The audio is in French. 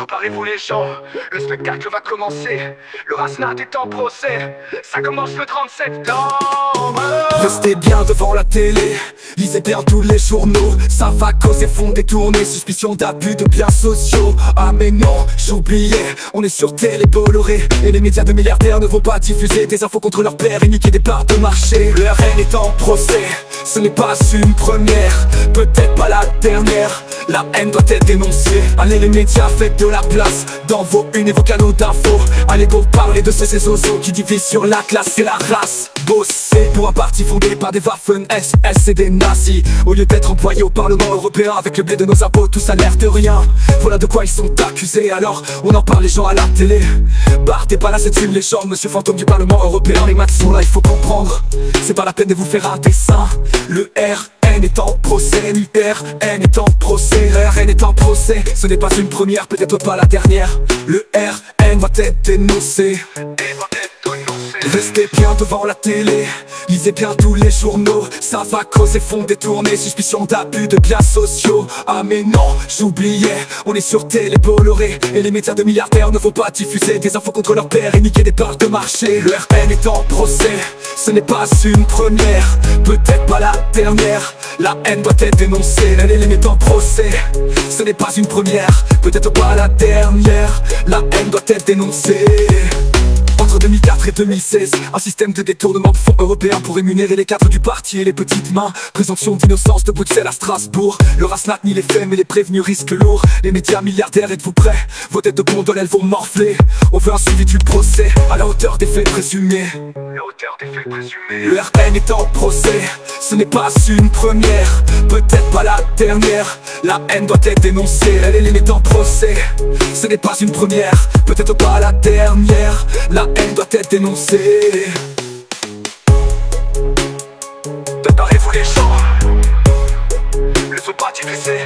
Préparez-vous les gens, le spectacle va commencer. Le Rasnat est en procès, ça commence le 30 septembre. Restez bien devant la télé, lisez bien tous les journaux. Ça va causer fond détourné, suspicion d'abus de biens sociaux. Ah mais non, j'oubliais, on est sur télé Bolloré. Et les médias de milliardaires ne vont pas diffuser des infos contre leur père et niquer des parts de marché. Le RN est en procès, ce n'est pas une première, peut-être pas la dernière. La haine doit être dénoncée. Allez les médias, faites de la place dans vos unes et vos canaux d'infos. Allez go parler de ces oiseaux qui divisent sur la classe et la race. Bosser pour un parti fondé par des Waffen-SS et des nazis. Au lieu d'être employés au Parlement européen avec le blé de nos impôts, tout ça l'air de rien. Voilà de quoi ils sont accusés, alors on en parle les gens à la télé. Barre t'es pas là, c'est une légende, monsieur fantôme du Parlement européen. Les maths sont là, il faut comprendre, c'est pas la peine de vous faire un dessin. Le RN est en procès, l'URN est en procès, le RN est en procès. Ce n'est pas une première, peut-être pas la dernière. Le RN va être dénoncé. Restez bien devant la télé, lisez bien tous les journaux. Ça va causer fond détourné, suspicion d'abus de biens sociaux. Ah mais non, j'oubliais, on est sur télé Bolloré. Et les médias de milliardaires ne vont pas diffuser des infos contre leur père et niquer des parts de marché. Le RN est en procès, ce n'est pas une première, peut-être pas la dernière. La haine doit être dénoncée, l'année est en procès. Ce n'est pas une première, peut-être pas la dernière. La haine doit être dénoncée. Entre 2004 et 2016, un système de détournement de fonds européens pour rémunérer les cadres du parti et les petites mains. Présomption d'innocence de Bruxelles à Strasbourg. Le Rasnat nie les faits mais les prévenus risquent lourd. Les médias milliardaires, êtes-vous prêts? Vos têtes de gondole elles vont morfler. On veut un suivi du procès à la hauteur des faits présumés. Le RN est en procès, ce n'est pas une première, peut-être pas la dernière. La haine doit être dénoncée, elle est en procès. Ce n'est pas une première, peut-être pas la dernière. La haine doit être dénoncée. Préparez-vous les gens, le son pas diffusé.